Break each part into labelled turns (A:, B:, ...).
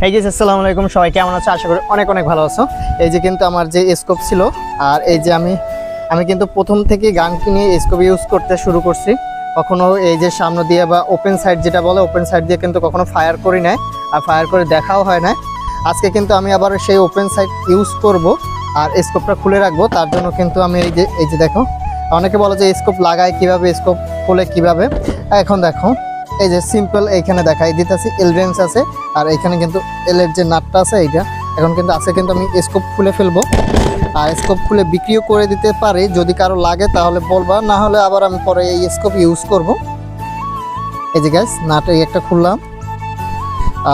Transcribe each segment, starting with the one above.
A: এই যে আসসালামু আলাইকুম, সবাই কেমন আছো? আশা করি অনেক অনেক ভালো আছো। এই যে কিন্তু আমার যে স্কোপ ছিল, আর এই যে আমি কিন্তু প্রথম থেকে গান কিনে স্কোপ ইউজ করতে শুরু করছি। কখনো এই যে সামনে দিয়ে বা ওপেন সাইড যেটা বলে, ওপেন সাইড দিয়ে কিন্তু কখনো ফায়ার করি নাই, আর ফায়ার করে দেখাও হয় না। আজকে কিন্তু আমি আবার সেই ওপেন সাইড ইউজ করব আর স্কোপটা খুলে রাখবো। তার জন্য কিন্তু আমি এই যে দেখো, অনেকে বলে যে স্কোপ লাগায় কিভাবে, স্কোপ খুলে কিভাবে। এখন দেখো, এই যে সিম্পল এইখানে দেখাই দিতেছি, এল রেঞ্জ আছে, আর এখানে কিন্তু এলের যে নাটটা আছে এইটা এখন কিন্তু আছে। কিন্তু আমি স্কোপ খুলে ফেলবো, আর স্কোপ খুলে বিক্রিও করে দিতে পারি। যদি কারো লাগে তাহলে বলবা, না হলে আবার আমি পরে এই স্কোপ ইউজ করব। এই যে গ্যাস নাট এই একটা খুললাম,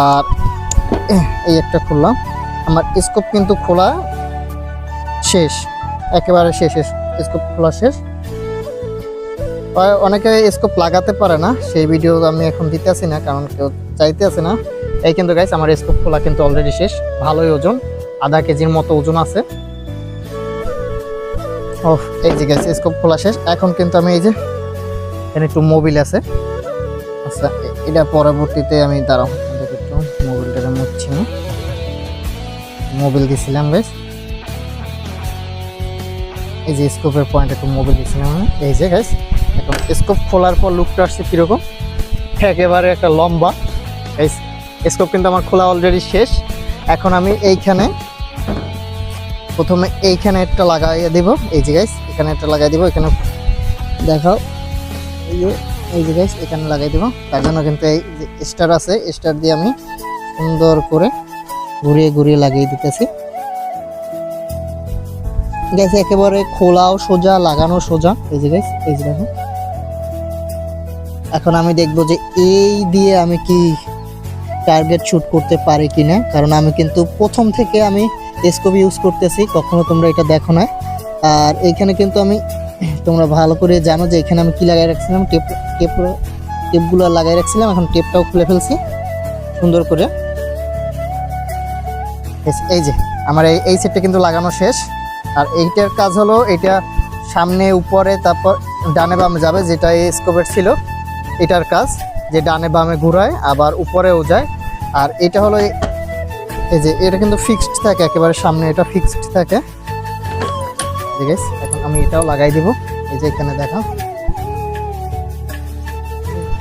A: আর এই একটা খুললাম। আমার স্কোপ কিন্তু খোলা শেষ, একেবারে শেষ, স্কোপ খোলা শেষ। অনেকে স্কোপ লাগাতে পারে না, সেই ভিডিও আমি এখন দিতে আসি না, কারণ কেউ চাইতে আসে না। এই কিন্তু গাইস আমার স্কোপ খোলা কিন্তু অলরেডি শেষ। ভালোই ওজন, আধা কেজির মতো ওজন আছে। ও এই যে গাইস স্কোপ খোলা শেষ। এখন কিন্তু আমি এই যে এখানে একটু মোবিল আছে, আচ্ছা এটা পরবর্তীতে আমি দাঁড়াও একটু মোবিলটা মুছছি না, মোবিল দিছিলাম গাইস। এই যে স্কোপের পয়েন্ট একটু মোবিল দিছিলাম আমি। এই যে গাইস এখন স্কোপ খোলার পর লুকটা আসছে কিরকম, একেবারে একটা লম্বা। এই স্কোপ কিন্তু আমার খোলা অলরেডি শেষ। এখন আমি এইখানে প্রথমে এইখানে একটা লাগাইয়ে দেব। এই যে গাইস এখানে একটা লাগাই দিব, এখানে দেখাও, এই যে গাইস এখানে লাগাই দেব। তার জন্য কিন্তু এই যে স্টার আছে, স্টার দিয়ে আমি সুন্দর করে ঘুরিয়ে ঘুরিয়ে লাগিয়ে দিতেছি গাইস। একেবারে খোলাও সোজা, লাগানো সোজা। এই যে গাইস এই যে দেখো, এখন আমি দেখবো যে এই দিয়ে আমি কি টার্গেট শুট করতে পারি কিনা, কারণ আমি কিন্তু প্রথম থেকে আমি স্কোপ ইউজ করতেছি, কখনো তোমরা এটা দেখো না। আর এইখানে কিন্তু আমি, তোমরা ভালো করে জানো যে এখানে আমি কি লাগাই রাখছিলাম, টেপগুলো লাগাই রাখছিলাম। এখন টেপটাও খুলে ফেলছি সুন্দর করে। এই যে আমার এই সেটটা কিন্তু লাগানো শেষ। আর এইটার কাজ হলো, এটা সামনে উপরে তারপর ডানে বামে যাবে, যেটা এই স্কোপের ছিল। এটার কাজ যে ডানে বামে ঘুরায়, আবার উপরেও যায়। আর এটা হলো এই যে এটা কিন্তু ফিক্সড থাকে, একেবারে সামনে এটা ফিক্সড থাকে। ঠিক আছে, এখন আমি এটাও লাগাই দিব। এই যে এখানে দেখো,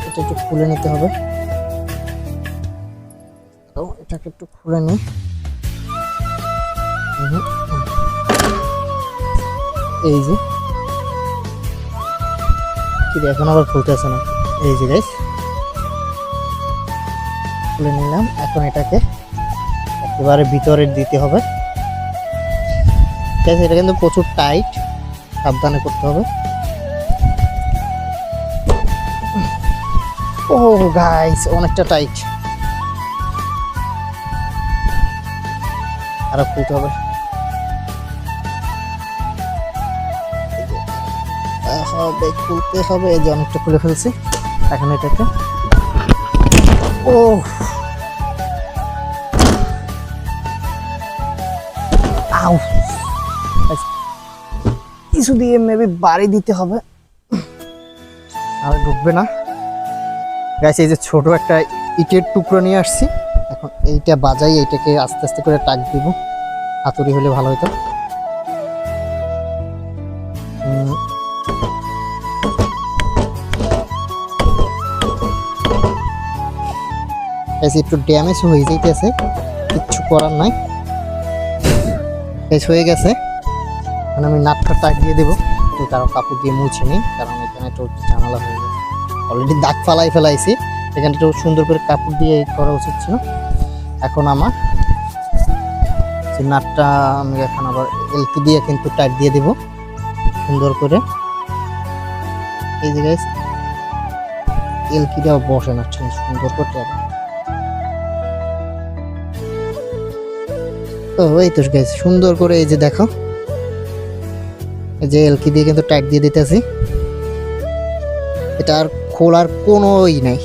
A: এটা একটু খুলে নিতে হবে, এটাকে একটু খুলে নিই। এই যে কি এখন আবার খুলতেছে না। এই যে গাইস খুলে নিলাম। এখন এটাকে একেবারে ভিতরে দিতে হবে। ঠিক আছে, এটা কিন্তু প্রচুর টাইট, সাবধানে করতে হবে। ও গাইস অনেকটা টাইট, আরো খুলতে হবে। খুলতে হবে। এই যে অনেকটা খুলে ফেলছি। এখন এটাকে ও আউ কিছু দিয়ে মেবি বাড়ি দিতে হবে, আর ঢুকবে না গাইস। এই যে ছোট একটা ইটের টুকরো নিয়ে আসছি, এখন এইটা বাজাই, এইটাকে আস্তে আস্তে করে টাক দিব। হাতুড়ি হলে ভালো হতো। একটু ড্যামেজ হয়ে যাইতেছে, কিচ্ছু করার নাই, হয়ে গেছে। এখন আমি নাটটা টাক দিয়ে দেবো, তো কারো কাপড় দিয়ে মুছে নিই, কারণ এখানে একটু ঝামেলা হয়ে যাবে। অলরেডি দাগ ফেলাইছি, এখানে একটু সুন্দর করে কাপড় দিয়ে করা উচিত ছিল। এখন আমার যে নাটটা আমি এখন আবার এলকি দিয়ে কিন্তু টাইট দিয়ে দেব সুন্দর করে। এই যে গাইস এলকিটাও বসে না সুন্দর করতে হবে। তো এই তো গাইস সুন্দর করে এই যে দেখো, এই যে এলকি দিয়ে কিন্তু টাইট দিয়ে দিতেছি। এটা আর খোলার কোনোই নাই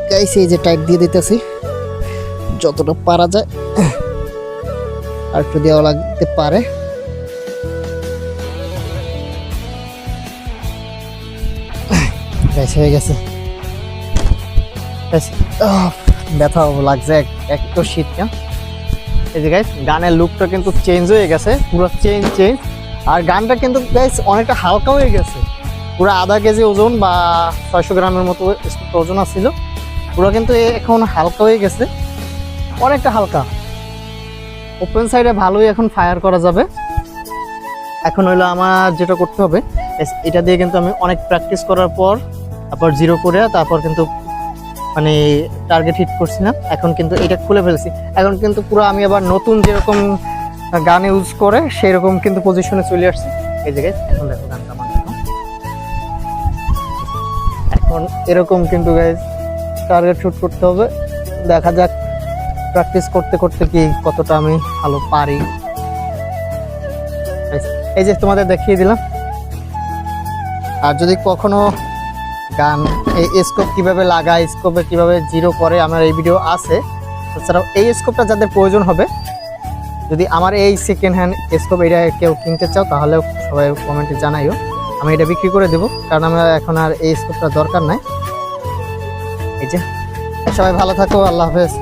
A: গাইস। এই যে টাইট দিয়ে দিতেছি যতটা পারা যায়, আর একটু দেওয়া লাগতে পারে। গাইস হয়ে গেছে। ব্যথা লাগছে একটু শীতটা। এই যে গাইস গানের লুকটা কিন্তু চেঞ্জ হয়ে গেছে, পুরো চেঞ্জ। আর গানটা কিন্তু গাইস অনেকটা হালকা হয়ে গেছে, পুরো আধা কেজি ওজন বা 600 গ্রামের মতো ওজন ছিল, পুরো কিন্তু এখন হালকা হয়ে গেছে, অনেকটা হালকা। ওপেন সাইডে ভালোই এখন ফায়ার করা যাবে। এখন হইলো আমার যেটা করতে হবে, এটা দিয়ে কিন্তু আমি অনেক প্র্যাকটিস করার পর তারপর জিরো করে তারপর কিন্তু মানে টার্গেট হিট করছি না, এখন কিন্তু এটা খুলে ফেলছি। এখন কিন্তু পুরো আমি আবার নতুন যেরকম গান ইউজ করে সেরকম কিন্তু পজিশনে চলে আসছি। এই জায়গায় এখন দেখো গানটা আমার দেখো, এখন এরকম কিন্তু গাইজ টার্গেট শুট করতে হবে। দেখা যাক প্র্যাকটিস করতে করতে কি কতটা আমি ভালো পারি। এই যে তোমাদের দেখিয়ে দিলাম। আর যদি কখনো গান এই স্কোপ কিভাবে লাগায়, স্কোপে কিভাবে জিরো করে, আমার এই ভিডিও আছে। তাছাড়াও এই স্কোপটা যাদের প্রয়োজন হবে, যদি আমার এই সেকেন্ড হ্যান্ড স্কোপ এটা কেউ কিনতে চাও তাহলে সবাই কমেন্টে জানাইও, আমি এটা বিক্রি করে দেবো, কারণ আমার এখন আর এই স্কোপটা দরকার নাই। এই যে সবাই ভালো থাকো, আল্লাহ হাফেজ।